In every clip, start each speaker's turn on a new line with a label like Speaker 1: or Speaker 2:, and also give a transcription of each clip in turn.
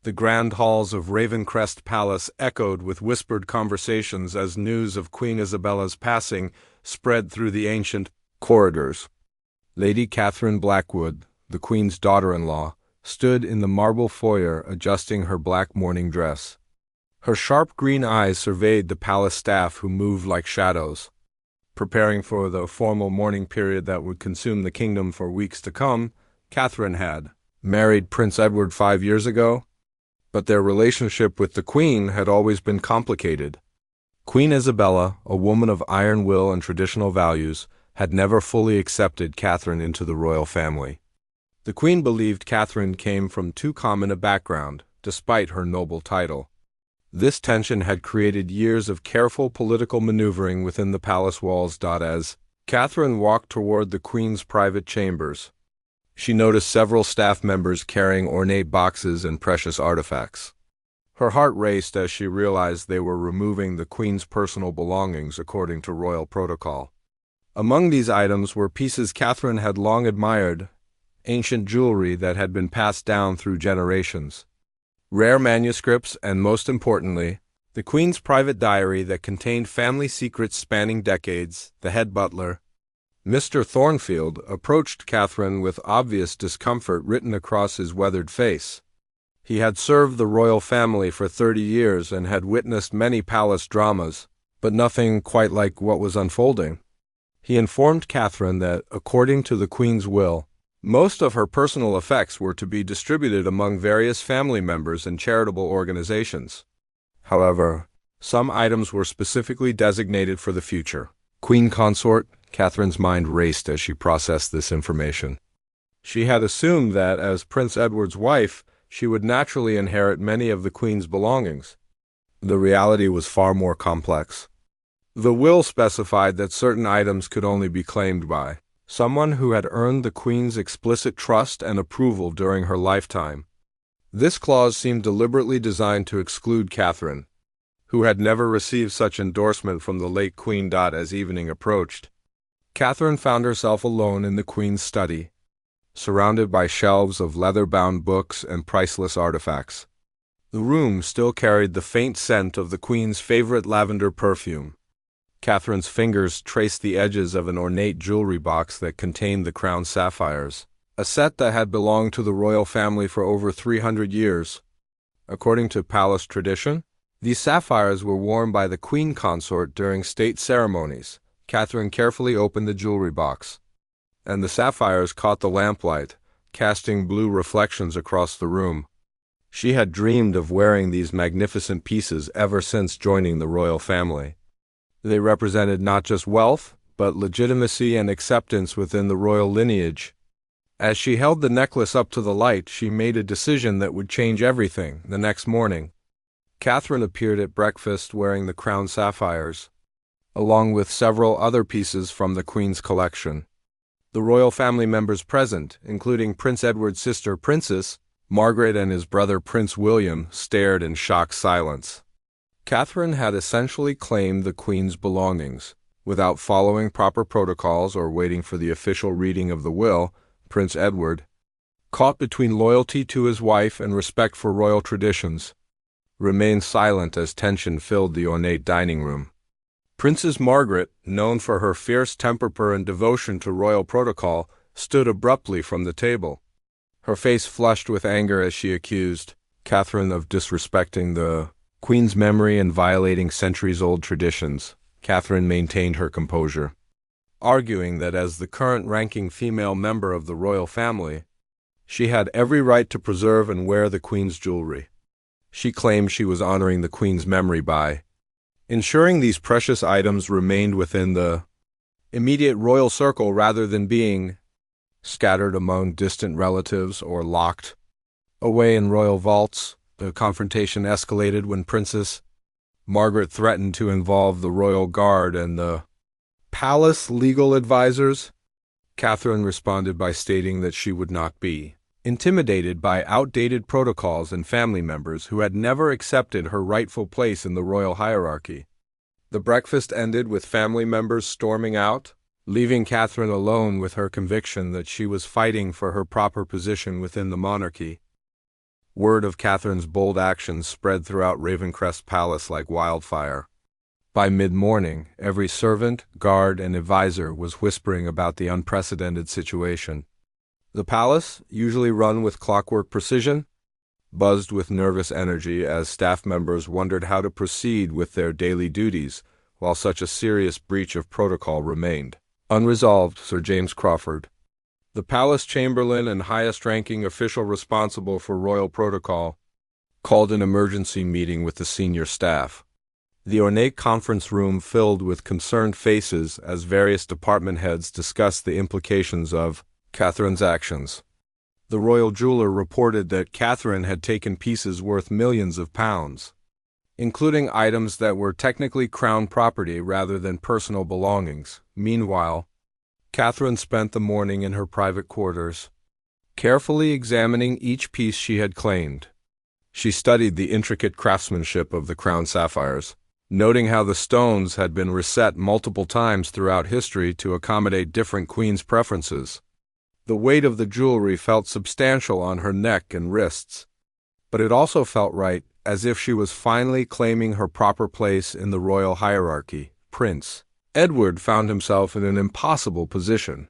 Speaker 1: The grand halls of Ravencrest Palace echoed with whispered conversations as news of Queen Isabella's passing spread through the ancient corridors. Lady Catherine Blackwood, the Queen's daughter-in-law, stood in the marble foyer adjusting her black mourning dress. Her sharp green eyes surveyed the palace staff who moved like shadows. Preparing for the formal mourning period that would consume the kingdom for weeks to come, Catherine had married Prince Edward 5 years ago, but their relationship with the Queen had always been complicated. Queen Isabella, a woman of iron will and traditional values, had never fully accepted Catherine into the royal family. The Queen believed Catherine came from too common a background, despite her noble title. This tension had created years of careful political maneuvering within the palace walls. As Catherine walked toward the Queen's private chambers, she noticed several staff members carrying ornate boxes and precious artifacts. Her heart raced as she realized they were removing the Queen's personal belongings according to royal protocol. Among these items were pieces Catherine had long admired, ancient jewelry that had been passed down through generations, rare manuscripts, and most importantly, the Queen's private diary that contained family secrets spanning decades. The head butler, Mr. Thornfield, approached Catherine with obvious discomfort written across his weathered face. He had served the royal family for 30 years and had witnessed many palace dramas, but nothing quite like what was unfolding. He informed Catherine that, according to the Queen's will, most of her personal effects were to be distributed among various family members and charitable organizations. However, some items were specifically designated for the future. Queen consort. Catherine's mind raced as she processed this information. She had assumed that, as Prince Edward's wife, she would naturally inherit many of the Queen's belongings. The reality was far more complex. The will specified that certain items could only be claimed by someone who had earned the Queen's explicit trust and approval during her lifetime. This clause seemed deliberately designed to exclude Catherine, who had never received such endorsement from the late Queen. As evening approached, Catherine found herself alone in the Queen's study, surrounded by shelves of leather-bound books and priceless artifacts. The room still carried the faint scent of the Queen's favorite lavender perfume. Catherine's fingers traced the edges of an ornate jewelry box that contained the crown sapphires, a set that had belonged to the royal family for over 300 years. According to palace tradition, these sapphires were worn by the Queen consort during state ceremonies. Catherine carefully opened the jewelry box, and the sapphires caught the lamplight, casting blue reflections across the room. She had dreamed of wearing these magnificent pieces ever since joining the royal family. They represented not just wealth, but legitimacy and acceptance within the royal lineage. As she held the necklace up to the light, she made a decision that would change everything. The next morning, Catherine appeared at breakfast wearing the crown sapphires, along with several other pieces from the Queen's collection. The royal family members present, including Prince Edward's sister Princess Margaret and his brother Prince William, stared in shocked silence. Catherine had essentially claimed the Queen's belongings. Without following proper protocols or waiting for the official reading of the will, Prince Edward, caught between loyalty to his wife and respect for royal traditions, remained silent as tension filled the ornate dining room. Princess Margaret, known for her fierce temper and devotion to royal protocol, stood abruptly from the table. Her face flushed with anger as she accused Catherine of disrespecting the Queen's memory and violating centuries-old traditions. Catherine maintained her composure, arguing that as the current ranking female member of the royal family, she had every right to preserve and wear the Queen's jewelry. She claimed she was honoring the Queen's memory by ensuring these precious items remained within the immediate royal circle rather than being scattered among distant relatives or locked away in royal vaults. The confrontation escalated when Princess Margaret threatened to involve the royal guard and the palace legal advisors. Catherine responded by stating that she would not be intimidated by outdated protocols and family members who had never accepted her rightful place in the royal hierarchy. The breakfast ended with family members storming out, leaving Catherine alone with her conviction that she was fighting for her proper position within the monarchy. Word of Catherine's bold actions spread throughout Ravencrest Palace like wildfire. By mid-morning, every servant, guard, and advisor was whispering about the unprecedented situation. The palace, usually run with clockwork precision, buzzed with nervous energy as staff members wondered how to proceed with their daily duties while such a serious breach of protocol remained unresolved. Sir James Crawford, the palace chamberlain and highest-ranking official responsible for royal protocol, called an emergency meeting with the senior staff. The ornate conference room filled with concerned faces as various department heads discussed the implications of Catherine's actions. The royal jeweler reported that Catherine had taken pieces worth millions of pounds, including items that were technically crown property rather than personal belongings. Meanwhile, Catherine spent the morning in her private quarters, carefully examining each piece she had claimed. She studied the intricate craftsmanship of the crown sapphires, noting how the stones had been reset multiple times throughout history to accommodate different queens' preferences. The weight of the jewelry felt substantial on her neck and wrists, but it also felt right, as if she was finally claiming her proper place in the royal hierarchy. Prince Edward found himself in an impossible position.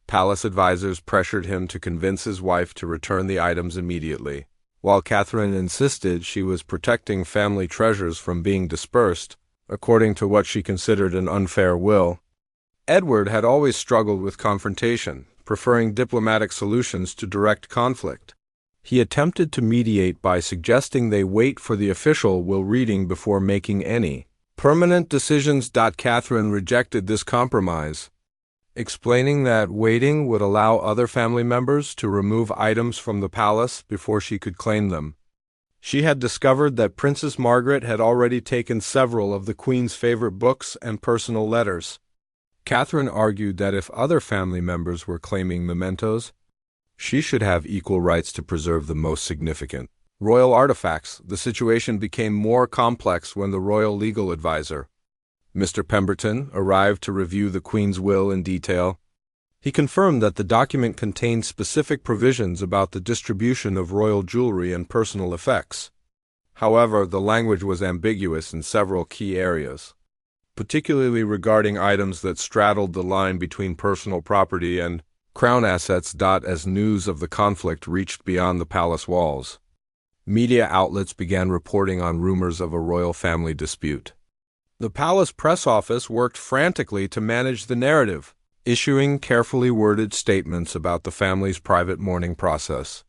Speaker 1: Palace advisors pressured him to convince his wife to return the items immediately, while Catherine insisted she was protecting family treasures from being dispersed, according to what she considered an unfair will. Edward had always struggled with confrontation, preferring diplomatic solutions to direct conflict. He attempted to mediate by suggesting they wait for the official will reading before making any permanent decisions. Catherine rejected this compromise, explaining that waiting would allow other family members to remove items from the palace before she could claim them. She had discovered that Princess Margaret had already taken several of the Queen's favorite books and personal letters. Catherine argued that if other family members were claiming mementos, she should have equal rights to preserve the most significant royal artifacts. The situation became more complex when the royal legal advisor, Mr. Pemberton, arrived to review the Queen's will in detail. He confirmed that the document contained specific provisions about the distribution of royal jewelry and personal effects. However, the language was ambiguous in several key areas, particularly regarding items that straddled the line between personal property and crown assets. As news of the conflict reached beyond the palace walls, media outlets began reporting on rumors of a royal family dispute. The palace press office worked frantically to manage the narrative, issuing carefully worded statements about the family's private mourning process.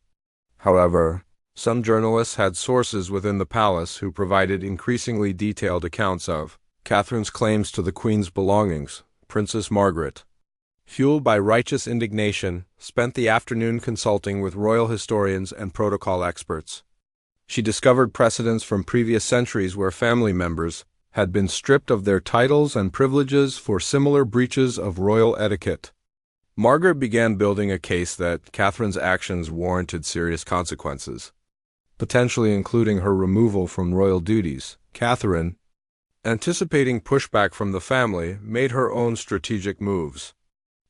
Speaker 1: However, some journalists had sources within the palace who provided increasingly detailed accounts of Catherine's claims to the Queen's belongings. Princess Margaret, fueled by righteous indignation, spent the afternoon consulting with royal historians and protocol experts. She discovered precedents from previous centuries where family members had been stripped of their titles and privileges for similar breaches of royal etiquette. Margaret began building a case that Catherine's actions warranted serious consequences, potentially including her removal from royal duties. Catherine, anticipating pushback from the family, made her own strategic moves.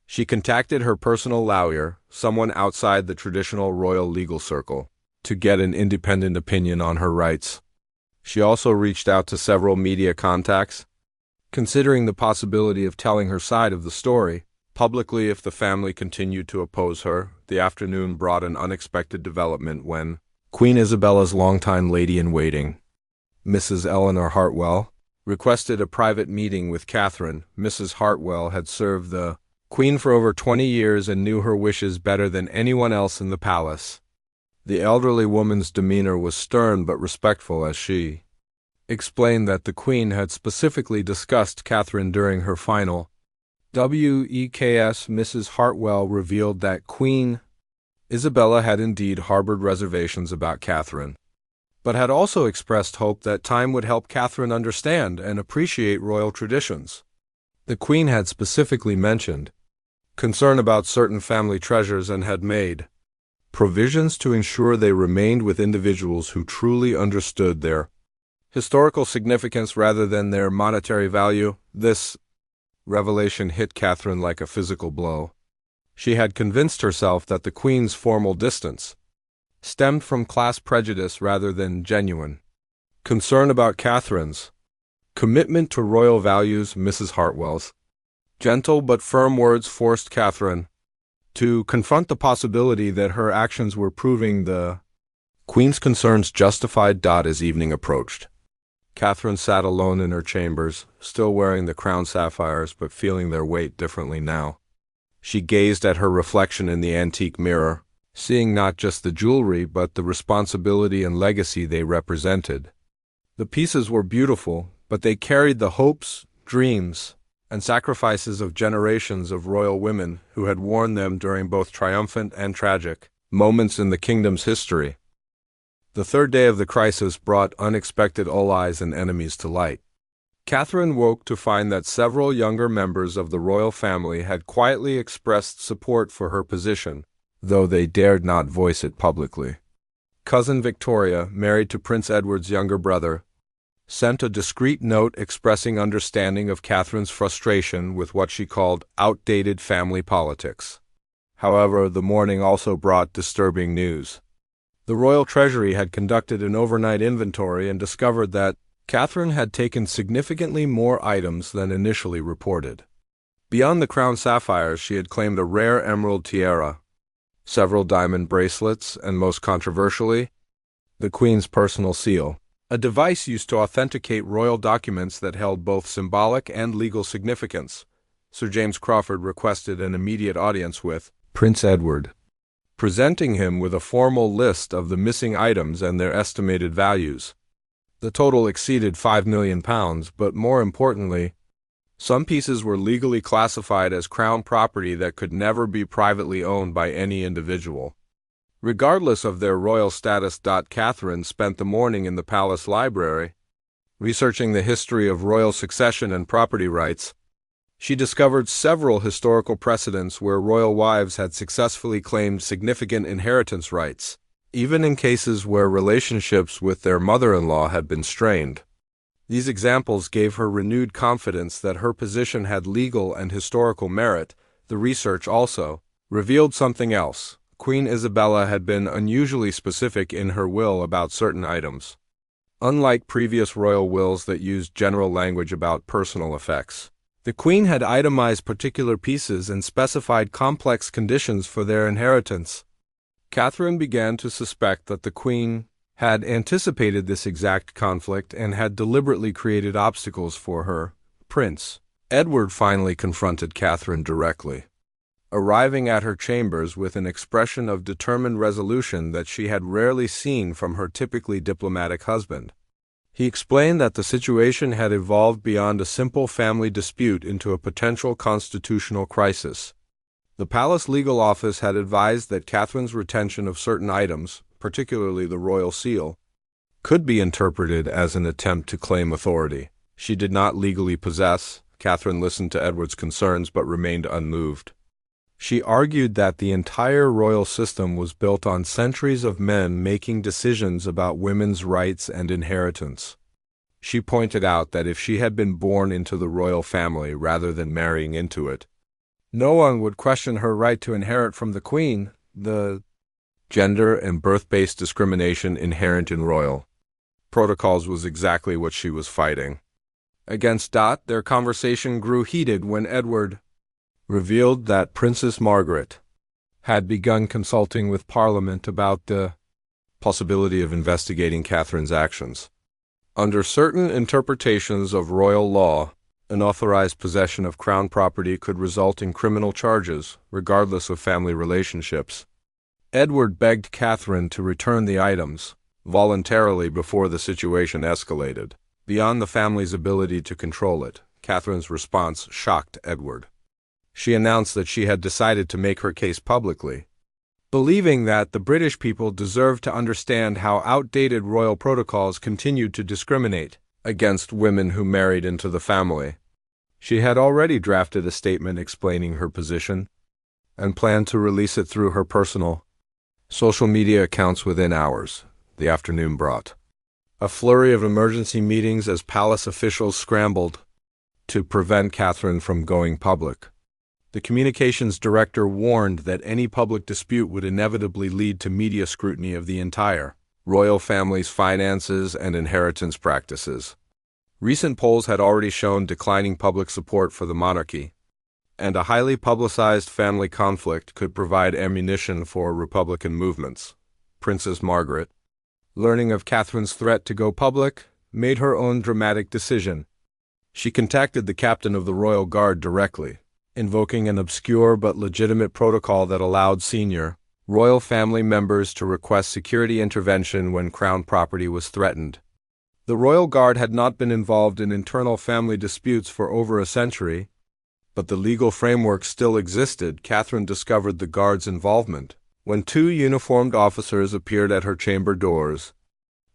Speaker 1: She contacted her personal lawyer, someone outside the traditional royal legal circle, to get an independent opinion on her rights. She also reached out to several media contacts, considering the possibility of telling her side of the story publicly if the family continued to oppose her. The afternoon brought an unexpected development when Queen Isabella's longtime lady-in-waiting, Mrs. Eleanor Hartwell, requested a private meeting with Catherine. Mrs. Hartwell had served the Queen for over 20 years and knew her wishes better than anyone else in the palace. The elderly woman's demeanor was stern but respectful as she explained that the Queen had specifically discussed Catherine during her final WEKS. Mrs. Hartwell revealed that Queen Isabella had indeed harbored reservations about Catherine, but had also expressed hope that time would help Catherine understand and appreciate royal traditions. The Queen had specifically mentioned concern about certain family treasures and had made provisions to ensure they remained with individuals who truly understood their historical significance rather than their monetary value. This revelation hit Catherine like a physical blow. She had convinced herself that the Queen's formal distance stemmed from class prejudice rather than genuine concern about Catherine's commitment to royal values. Mrs. Hartwell's gentle but firm words forced Catherine to confront the possibility that her actions were proving the Queen's concerns justified. As evening approached, Catherine sat alone in her chambers, still wearing the crown sapphires but feeling their weight differently now. She gazed at her reflection in the antique mirror, seeing not just the jewelry but the responsibility and legacy they represented. The pieces were beautiful, but they carried the hopes, dreams, and sacrifices of generations of royal women who had worn them during both triumphant and tragic moments in the kingdom's history. The third day of the crisis brought unexpected allies and enemies to light. Catherine woke to find that several younger members of the royal family had quietly expressed support for her position, though they dared not voice it publicly. Cousin Victoria, married to Prince Edward's younger brother, sent a discreet note expressing understanding of Catherine's frustration with what she called outdated family politics. However, the morning also brought disturbing news. The royal treasury had conducted an overnight inventory and discovered that Catherine had taken significantly more items than initially reported. Beyond the crown sapphires, she had claimed a rare emerald tiara, several diamond bracelets, and most controversially, the Queen's personal seal, a device used to authenticate royal documents that held both symbolic and legal significance. Sir James Crawford requested an immediate audience with Prince Edward, presenting him with a formal list of the missing items and their estimated values. The total exceeded £5 million, but more importantly, some pieces were legally classified as crown property that could never be privately owned by any individual, regardless of their royal status. Catherine spent the morning in the palace library, researching the history of royal succession and property rights. She discovered several historical precedents where royal wives had successfully claimed significant inheritance rights, even in cases where relationships with their mother-in-law had been strained. These examples gave her renewed confidence that her position had legal and historical merit. The research also revealed something else. Queen Isabella had been unusually specific in her will about certain items, unlike previous royal wills that used general language about personal effects. The Queen had itemized particular pieces and specified complex conditions for their inheritance. Catherine began to suspect that the Queen had anticipated this exact conflict and had deliberately created obstacles for her. Prince Edward finally confronted Catherine directly, arriving at her chambers with an expression of determined resolution that she had rarely seen from her typically diplomatic husband. He explained that the situation had evolved beyond a simple family dispute into a potential constitutional crisis. The palace legal office had advised that Catherine's retention of certain items, particularly the royal seal, could be interpreted as an attempt to claim authority she did not legally possess. Catherine listened to Edward's concerns but remained unmoved. She argued that the entire royal system was built on centuries of men making decisions about women's rights and inheritance. She pointed out that if she had been born into the royal family rather than marrying into it, no one would question her right to inherit from the Queen. The gender and birth-based discrimination inherent in royal protocols was exactly what she was fighting against. Their conversation grew heated when Edward revealed that Princess Margaret had begun consulting with Parliament about the possibility of investigating Catherine's actions. Under certain interpretations of royal law, unauthorized possession of crown property could result in criminal charges, regardless of family relationships. Edward begged Catherine to return the items voluntarily before the situation escalated beyond the family's ability to control it. Catherine's response shocked Edward. She announced that she had decided to make her case publicly, believing that the British people deserved to understand how outdated royal protocols continued to discriminate against women who married into the family. She had already drafted a statement explaining her position and planned to release it through her personal social media accounts within hours. The afternoon brought a flurry of emergency meetings as palace officials scrambled to prevent Catherine from going public. The communications director warned that any public dispute would inevitably lead to media scrutiny of the entire royal family's finances and inheritance practices. Recent polls had already shown declining public support for the monarchy, and a highly publicized family conflict could provide ammunition for Republican movements. Princess Margaret, learning of Catherine's threat to go public, made her own dramatic decision. She contacted the captain of the royal guard directly, invoking an obscure but legitimate protocol that allowed senior royal family members to request security intervention when crown property was threatened. The royal guard had not been involved in internal family disputes for over a century, but the legal framework still existed. Catherine discovered the guard's involvement when two uniformed officers appeared at her chamber doors,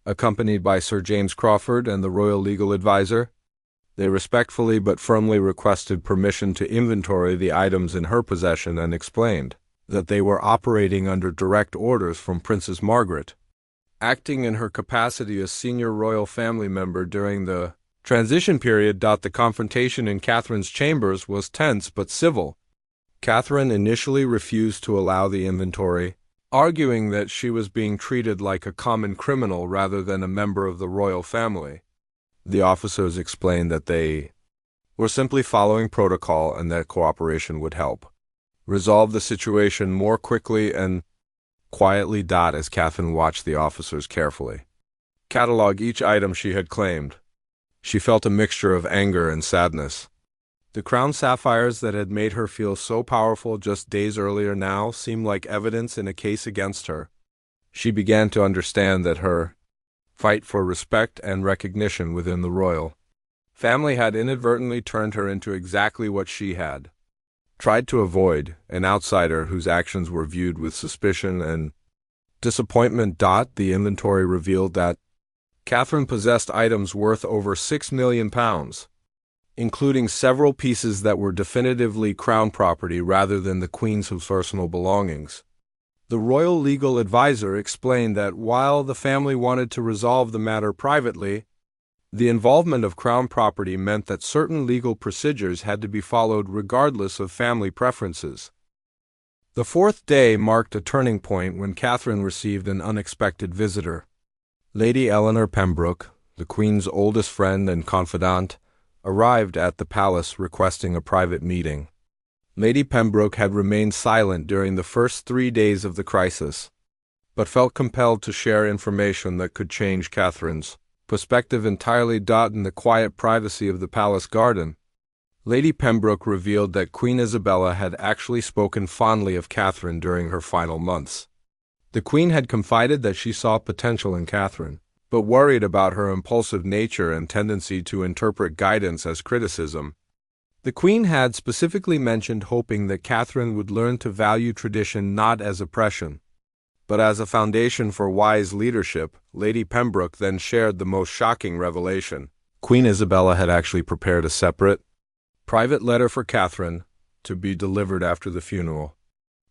Speaker 1: accompanied by Sir James Crawford and the royal legal advisor. They respectfully but firmly requested permission to inventory the items in her possession and explained that they were operating under direct orders from Princess Margaret, acting in her capacity as senior royal family member during the transition period. The confrontation in Catherine's chambers was tense but civil. Catherine initially refused to allow the inventory, arguing that she was being treated like a common criminal rather than a member of the royal family. The officers explained that they were simply following protocol and that cooperation would help resolve the situation more quickly and quietly. As Catherine watched the officers carefully catalog each item she had claimed, she felt a mixture of anger and sadness. The crown sapphires that had made her feel so powerful just days earlier now seemed like evidence in a case against her. She began to understand that her fight for respect and recognition within the royal family had inadvertently turned her into exactly what she had tried to avoid, an outsider whose actions were viewed with suspicion and disappointment. The inventory revealed that Catherine possessed items worth over £6 million, including several pieces that were definitively crown property rather than the Queen's personal belongings. The royal legal advisor explained that while the family wanted to resolve the matter privately, the involvement of crown property meant that certain legal procedures had to be followed regardless of family preferences. The fourth day marked a turning point when Catherine received an unexpected visitor. Lady Eleanor Pembroke, the Queen's oldest friend and confidant, arrived at the palace requesting a private meeting. Lady Pembroke had remained silent during the first 3 days of the crisis, but felt compelled to share information that could change Catherine's perspective entirely. In the quiet privacy of the palace garden, Lady Pembroke revealed that Queen Isabella had actually spoken fondly of Catherine during her final months. The Queen had confided that she saw potential in Catherine, but worried about her impulsive nature and tendency to interpret guidance as criticism. The Queen had specifically mentioned hoping that Catherine would learn to value tradition not as oppression, but as a foundation for wise leadership. Lady Pembroke then shared the most shocking revelation. Queen Isabella had actually prepared a separate, private letter for Catherine to be delivered after the funeral.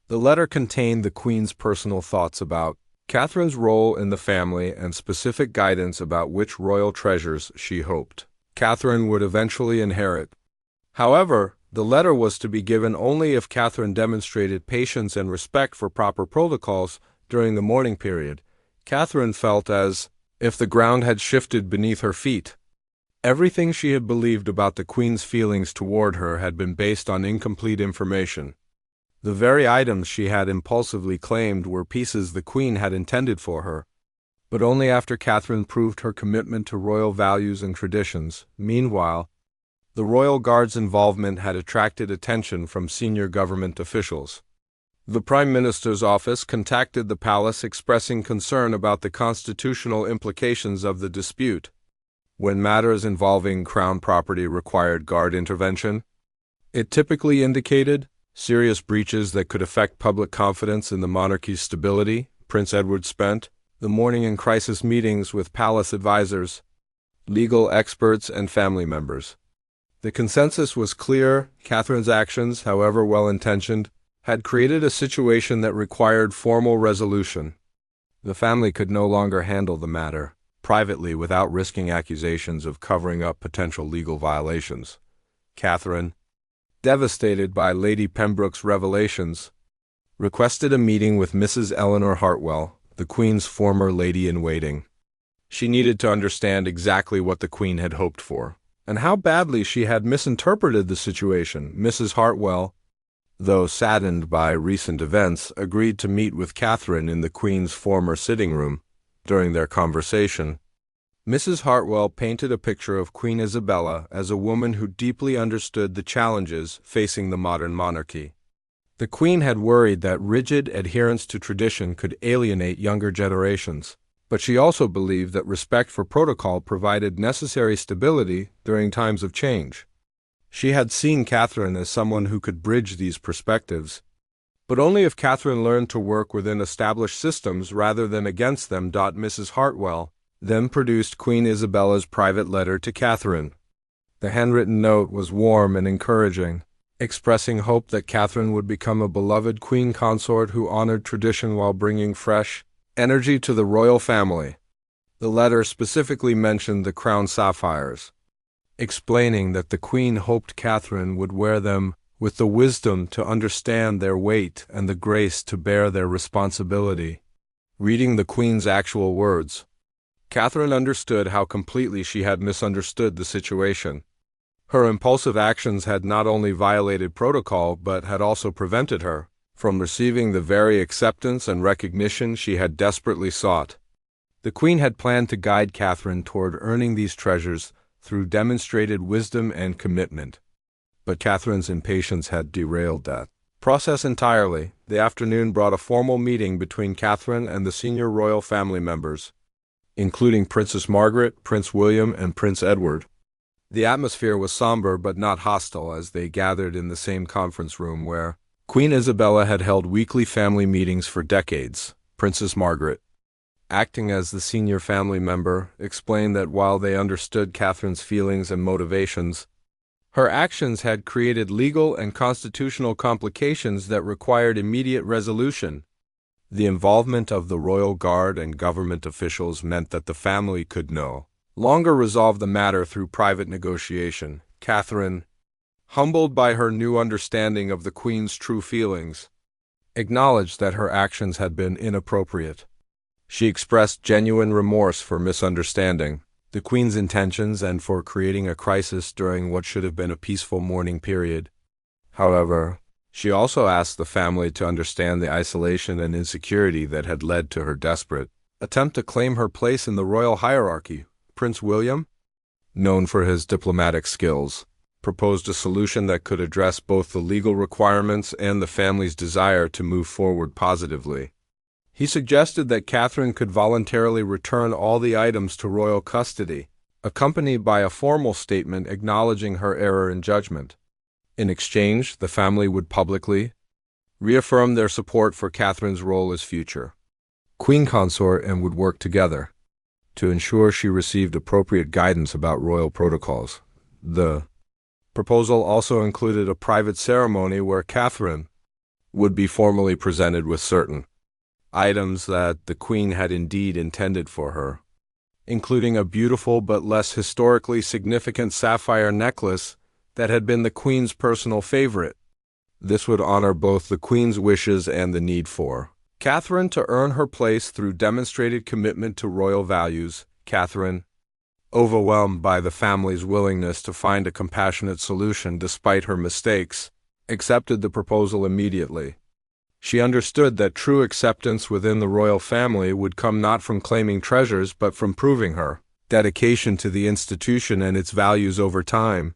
Speaker 1: The letter contained the Queen's personal thoughts about Catherine's role in the family and specific guidance about which royal treasures she hoped Catherine would eventually inherit. However, the letter was to be given only if Catherine demonstrated patience and respect for proper protocols during the mourning period. Catherine felt as if the ground had shifted beneath her feet. Everything she had believed about the Queen's feelings toward her had been based on incomplete information. The very items she had impulsively claimed were pieces the Queen had intended for her, but only after Catherine proved her commitment to royal values and traditions. Meanwhile, the royal guard's involvement had attracted attention from senior government officials. The Prime Minister's office contacted the palace expressing concern about the constitutional implications of the dispute. When matters involving crown property required guard intervention, it typically indicated serious breaches that could affect public confidence in the monarchy's stability. Prince Edward spent the morning in crisis meetings with palace advisors, legal experts, and family members. The consensus was clear. Catherine's actions, however well-intentioned, had created a situation that required formal resolution. The family could no longer handle the matter privately without risking accusations of covering up potential legal violations. Catherine, devastated by Lady Pembroke's revelations, requested a meeting with Mrs. Eleanor Hartwell, the Queen's former lady-in-waiting. She needed to understand exactly what the Queen had hoped for, and how badly she had misinterpreted the situation. Mrs. Hartwell, though saddened by recent events, agreed to meet with Catherine in the Queen's former sitting room. During their conversation, Mrs. Hartwell painted a picture of Queen Isabella as a woman who deeply understood the challenges facing the modern monarchy. The Queen had worried that rigid adherence to tradition could alienate younger generations, but she also believed that respect for protocol provided necessary stability during times of change. She had seen Catherine as someone who could bridge these perspectives, but only if Catherine learned to work within established systems rather than against them. Mrs. Hartwell then produced Queen Isabella's private letter to Catherine. The handwritten note was warm and encouraging, expressing hope that Catherine would become a beloved queen consort who honored tradition while bringing fresh energy to the royal family. The letter specifically mentioned the crown sapphires, explaining that the Queen hoped Catherine would wear them with the wisdom to understand their weight and the grace to bear their responsibility. Reading the Queen's actual words, Catherine understood how completely she had misunderstood the situation. Her impulsive actions had not only violated protocol but had also prevented her from receiving the very acceptance and recognition she had desperately sought. The Queen had planned to guide Catherine toward earning these treasures through demonstrated wisdom and commitment, but Catherine's impatience had derailed that process entirely. The afternoon brought a formal meeting between Catherine and the senior royal family members, including Princess Margaret, Prince William, and Prince Edward. The atmosphere was somber but not hostile as they gathered in the same conference room where Queen Isabella had held weekly family meetings for decades. Princess Margaret, acting as the senior family member, explained that while they understood Catherine's feelings and motivations, her actions had created legal and constitutional complications that required immediate resolution. The involvement of the royal guard and government officials meant that the family could no longer resolve the matter through private negotiation. Catherine, humbled by her new understanding of the Queen's true feelings, acknowledged that her actions had been inappropriate. She expressed genuine remorse for misunderstanding the Queen's intentions and for creating a crisis during what should have been a peaceful mourning period. However, she also asked the family to understand the isolation and insecurity that had led to her desperate attempt to claim her place in the royal hierarchy. Prince William, known for his diplomatic skills, proposed a solution that could address both the legal requirements and the family's desire to move forward positively. He suggested that Catherine could voluntarily return all the items to royal custody, accompanied by a formal statement acknowledging her error in judgment. In exchange, the family would publicly reaffirm their support for Catherine's role as future queen consort and would work together to ensure she received appropriate guidance about royal protocols. The proposal also included a private ceremony where Catherine would be formally presented with certain items that the Queen had indeed intended for her, including a beautiful but less historically significant sapphire necklace that had been the Queen's personal favorite. This would honor both the Queen's wishes and the need for Catherine to earn her place through demonstrated commitment to royal values. Catherine, overwhelmed by the family's willingness to find a compassionate solution despite her mistakes, accepted the proposal immediately. She understood that true acceptance within the royal family would come not from claiming treasures but from proving her dedication to the institution and its values over time.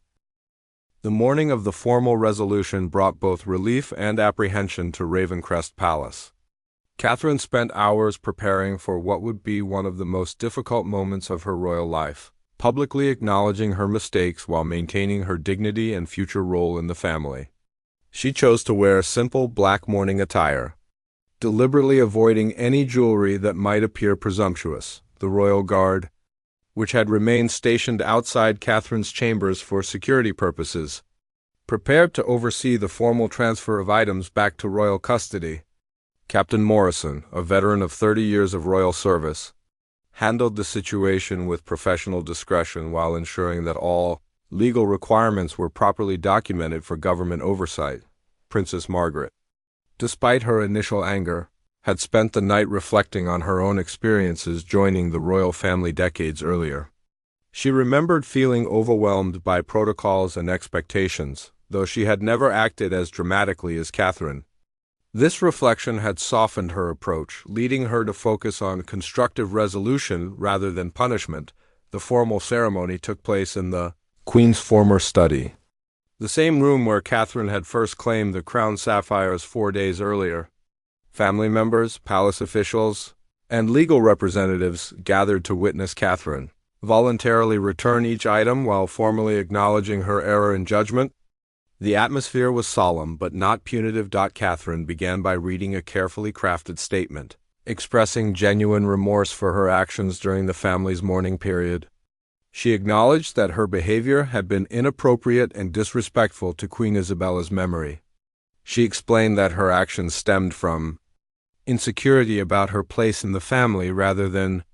Speaker 1: The morning of the formal resolution brought both relief and apprehension to Ravencrest Palace. Catherine spent hours preparing for what would be one of the most difficult moments of her royal life, publicly acknowledging her mistakes while maintaining her dignity and future role in the family. She chose to wear simple black mourning attire, deliberately avoiding any jewelry that might appear presumptuous. The royal guard, which had remained stationed outside Catherine's chambers for security purposes, prepared to oversee the formal transfer of items back to royal custody. Captain Morrison, a veteran of 30 years of royal service, handled the situation with professional discretion while ensuring that all legal requirements were properly documented for government oversight. Princess Margaret, despite her initial anger, had spent the night reflecting on her own experiences joining the royal family decades earlier. She remembered feeling overwhelmed by protocols and expectations, though she had never acted as dramatically as Catherine. This reflection had softened her approach, leading her to focus on constructive resolution rather than punishment. The formal ceremony took place in the Queen's former study, the same room where Catherine had first claimed the crown sapphires 4 days earlier. Family members, palace officials, and legal representatives gathered to witness Catherine voluntarily return each item while formally acknowledging her error in judgment. The atmosphere was solemn but not punitive. Catherine began by reading a carefully crafted statement, expressing genuine remorse for her actions during the family's mourning period. She acknowledged that her behavior had been inappropriate and disrespectful to Queen Isabella's memory. She explained that her actions stemmed from insecurity about her place in the family rather than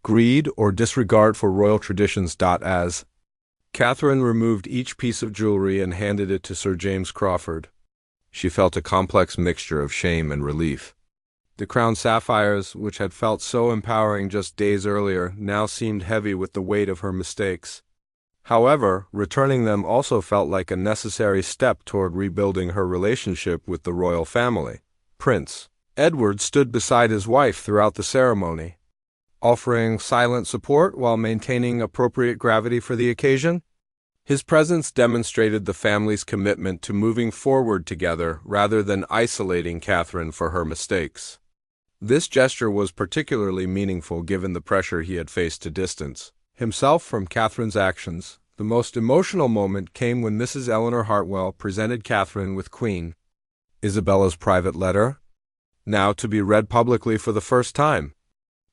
Speaker 1: greed or disregard for royal traditions. As Catherine removed each piece of jewelry and handed it to Sir James Crawford, she felt a complex mixture of shame and relief. The crown sapphires, which had felt so empowering just days earlier, now seemed heavy with the weight of her mistakes. However, returning them also felt like a necessary step toward rebuilding her relationship with the royal family. Prince Edward stood beside his wife throughout the ceremony, offering silent support while maintaining appropriate gravity for the occasion. His presence demonstrated the family's commitment to moving forward together rather than isolating Catherine for her mistakes. This gesture was particularly meaningful given the pressure he had faced to distance himself from Catherine's actions. The most emotional moment came when Mrs. Eleanor Hartwell presented Catherine with Queen Isabella's private letter, now to be read publicly for the first time.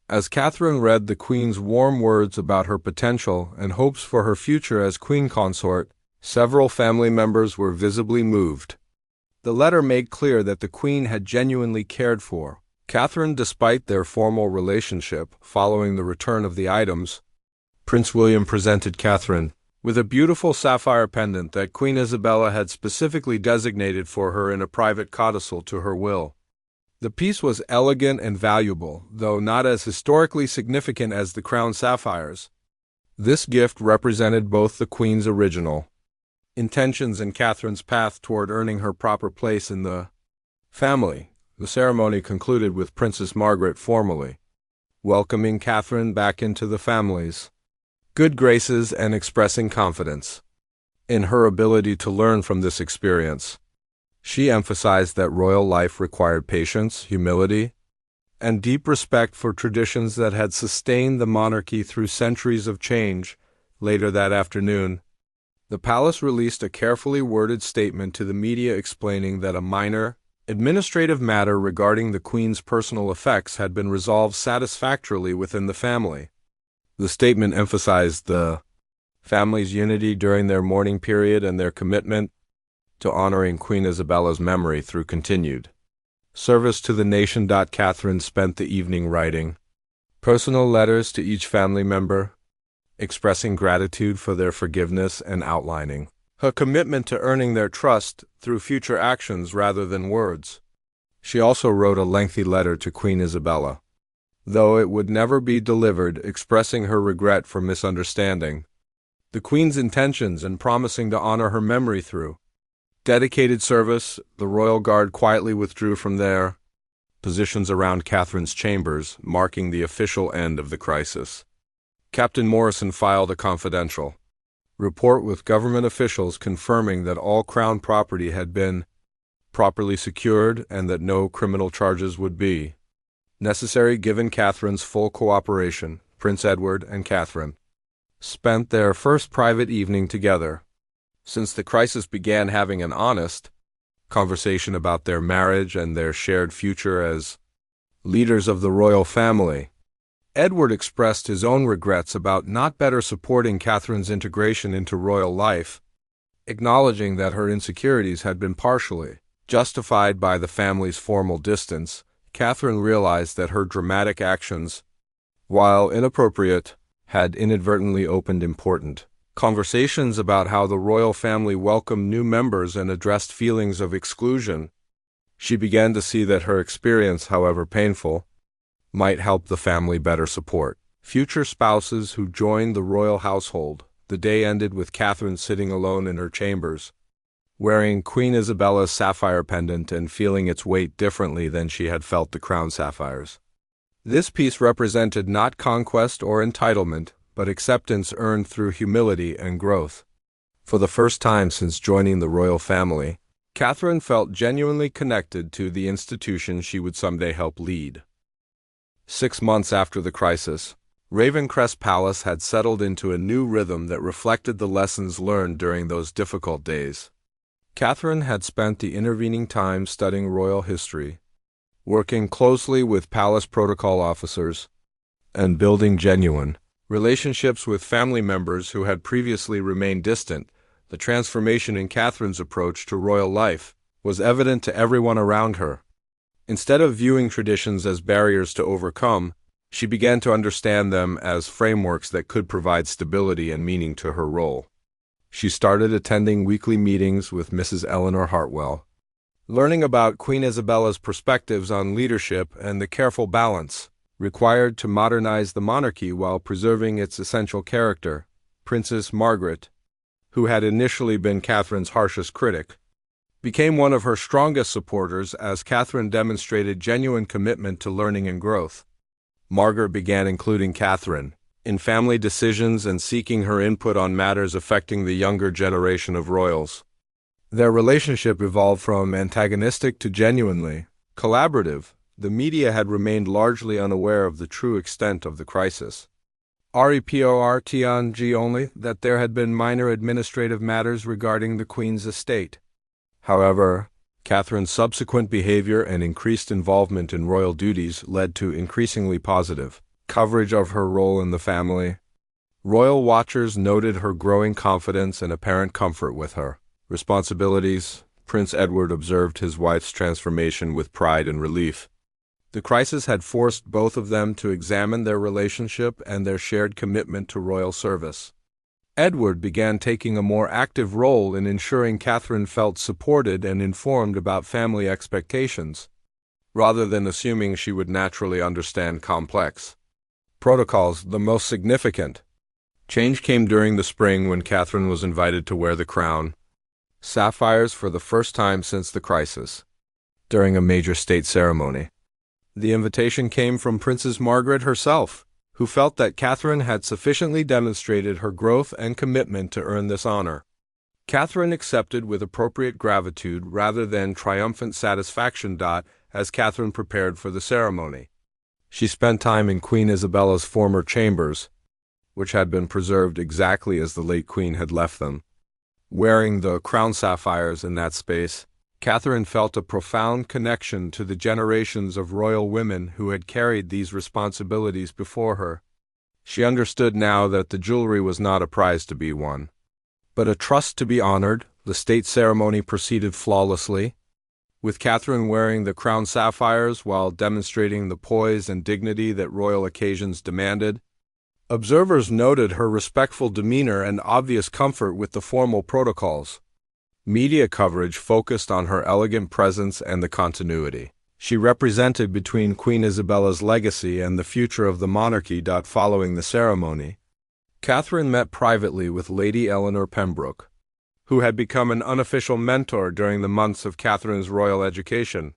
Speaker 1: As Catherine read the Queen's warm words about her potential and hopes for her future as Queen Consort, several family members were visibly moved. The letter made clear that the Queen had genuinely cared for Catherine despite their formal relationship. Following the return of the items, Prince William presented Catherine with a beautiful sapphire pendant that Queen Isabella had specifically designated for her in a private codicil to her will. The piece was elegant and valuable, though not as historically significant as the crown sapphires. This gift represented both the Queen's original intentions and Catherine's path toward earning her proper place in the family. The ceremony concluded with Princess Margaret formally welcoming Catherine back into the family's good graces and expressing confidence in her ability to learn from this experience. She emphasized that royal life required patience, humility, and deep respect for traditions that had sustained the monarchy through centuries of change. Later that afternoon, the palace released a carefully worded statement to the media explaining that a minor, administrative matter regarding the Queen's personal effects had been resolved satisfactorily within the family. The statement emphasized the family's unity during their mourning period and their commitment to honoring Queen Isabella's memory through continued service to the nation. Catherine spent the evening writing personal letters to each family member, expressing gratitude for their forgiveness and outlining her commitment to earning their trust through future actions rather than words. She also wrote a lengthy letter to Queen Isabella, though it would never be delivered, expressing her regret for misunderstanding the Queen's intentions and promising to honor her memory through dedicated service. The royal guard quietly withdrew from their positions around Catherine's chambers, marking the official end of the crisis. Captain Morrison filed a confidential report with government officials confirming that all crown property had been properly secured and that no criminal charges would be necessary. Given Catherine's full cooperation, Prince Edward and Catherine spent their first private evening together since the crisis began, having an honest conversation about their marriage and their shared future as leaders of the royal family. Edward expressed his own regrets about not better supporting Catherine's integration into royal life, acknowledging that her insecurities had been partially justified by the family's formal distance. Catherine realized that her dramatic actions, while inappropriate, had inadvertently opened important Conversations about how the royal family welcomed new members and addressed feelings of exclusion. She began to see that her experience, however painful, might help the family better support future spouses who joined the royal household. The day ended with Catherine sitting alone in her chambers, wearing Queen Isabella's sapphire pendant and feeling its weight differently than she had felt the crown sapphires. This piece represented not conquest or entitlement, but acceptance earned through humility and growth. For the first time since joining the royal family, Catherine felt genuinely connected to the institution she would someday help lead. 6 months after the crisis, Ravencrest Palace had settled into a new rhythm that reflected the lessons learned during those difficult days. Catherine had spent the intervening time studying royal history, working closely with palace protocol officers, and building genuine relationships with family members who had previously remained distant. The transformation in Catherine's approach to royal life was evident to everyone around her. Instead of viewing traditions as barriers to overcome, she began to understand them as frameworks that could provide stability and meaning to her role. She started attending weekly meetings with Mrs. Eleanor Hartwell, learning about Queen Isabella's perspectives on leadership and the careful balance required to modernize the monarchy while preserving its essential character. Princess Margaret, who had initially been Catherine's harshest critic, became one of her strongest supporters as Catherine demonstrated genuine commitment to learning and growth. Margaret began including Catherine in family decisions and seeking her input on matters affecting the younger generation of royals. Their relationship evolved from antagonistic to genuinely collaborative. The media had remained largely unaware of the true extent of the crisis. Reporting only that there had been minor administrative matters regarding the Queen's estate. However, Catherine's subsequent behavior and increased involvement in royal duties led to increasingly positive coverage of her role in the family. Royal watchers noted her growing confidence and apparent comfort with her responsibilities. Prince Edward observed his wife's transformation with pride and relief. The crisis had forced both of them to examine their relationship and their shared commitment to royal service. Edward began taking a more active role in ensuring Catherine felt supported and informed about family expectations, rather than assuming she would naturally understand complex protocols. The most significant change came during the spring when Catherine was invited to wear the crown sapphires for the first time since the crisis, during a major state ceremony. The invitation came from Princess Margaret herself, who felt that Catherine had sufficiently demonstrated her growth and commitment to earn this honor. Catherine accepted with appropriate gratitude rather than triumphant satisfaction. As Catherine prepared for the ceremony, she spent time in Queen Isabella's former chambers, which had been preserved exactly as the late Queen had left them. Wearing the crown sapphires in that space, Catherine felt a profound connection to the generations of royal women who had carried these responsibilities before her. She understood now that the jewelry was not a prize to be won, but a trust to be honored. The state ceremony proceeded flawlessly, with Catherine wearing the crown sapphires while demonstrating the poise and dignity that royal occasions demanded. Observers noted her respectful demeanor and obvious comfort with the formal protocols. Media coverage focused on her elegant presence and the continuity she represented between Queen Isabella's legacy and the future of the monarchy. Following the ceremony, Catherine met privately with Lady Eleanor Pembroke, who had become an unofficial mentor during the months of Catherine's royal education.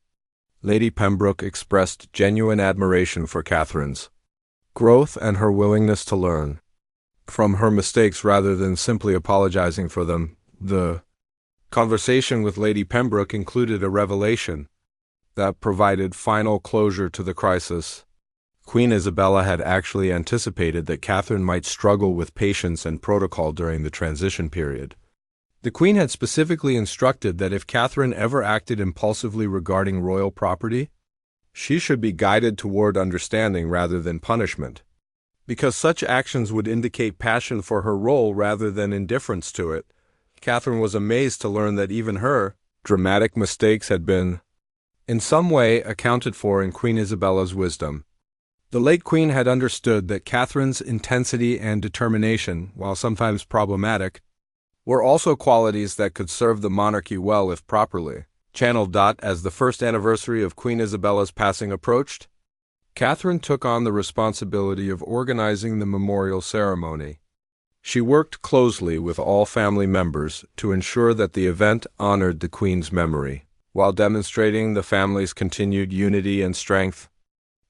Speaker 1: Lady Pembroke expressed genuine admiration for Catherine's growth and her willingness to learn from her mistakes rather than simply apologizing for them. The conversation with Lady Pembroke included a revelation that provided final closure to the crisis. Queen Isabella had actually anticipated that Catherine might struggle with patience and protocol during the transition period. The Queen had specifically instructed that if Catherine ever acted impulsively regarding royal property, she should be guided toward understanding rather than punishment, because such actions would indicate passion for her role rather than indifference to it. Catherine was amazed to learn that even her dramatic mistakes had been, in some way, accounted for in Queen Isabella's wisdom. The late Queen had understood that Catherine's intensity and determination, while sometimes problematic, were also qualities that could serve the monarchy well if properly channeled. As the first anniversary of Queen Isabella's passing approached, Catherine took on the responsibility of organizing the memorial ceremony. She worked closely with all family members to ensure that the event honored the Queen's memory, while demonstrating the family's continued unity and strength.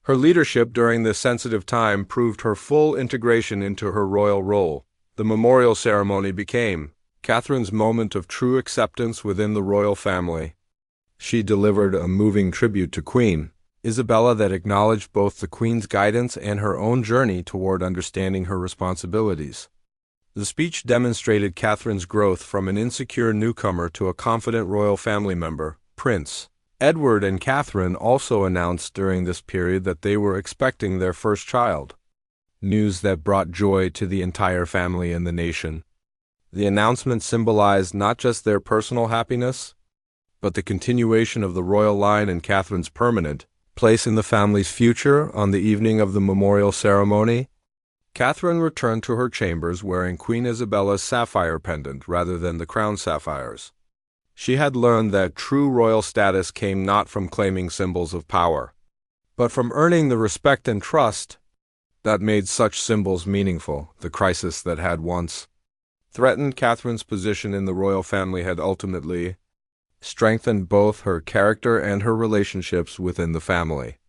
Speaker 1: Her leadership during this sensitive time proved her full integration into her royal role. The memorial ceremony became Catherine's moment of true acceptance within the royal family. She delivered a moving tribute to Queen Isabella that acknowledged both the Queen's guidance and her own journey toward understanding her responsibilities. The speech demonstrated Catherine's growth from an insecure newcomer to a confident royal family member. Prince Edward and Catherine also announced during this period that they were expecting their first child, news that brought joy to the entire family and the nation. The announcement symbolized not just their personal happiness, but the continuation of the royal line and Catherine's permanent place in the family's future. On the evening of the memorial ceremony, Catherine returned to her chambers wearing Queen Isabella's sapphire pendant rather than the crown sapphires. She had learned that true royal status came not from claiming symbols of power, but from earning the respect and trust that made such symbols meaningful. The crisis that had once threatened Catherine's position in the royal family had ultimately strengthened both her character and her relationships within the family.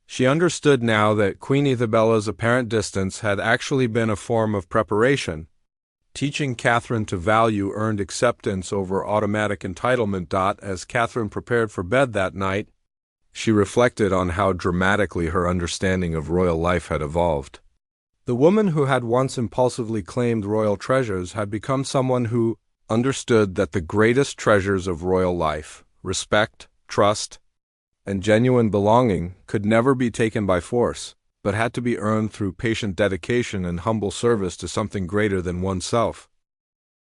Speaker 1: She understood now that Queen Isabella's apparent distance had actually been a form of preparation, teaching Catherine to value earned acceptance over automatic entitlement. As Catherine prepared for bed that night, she reflected on how dramatically her understanding of royal life had evolved. The woman who had once impulsively claimed royal treasures had become someone who understood that the greatest treasures of royal life, respect, trust, and genuine belonging, could never be taken by force, but had to be earned through patient dedication and humble service to something greater than oneself.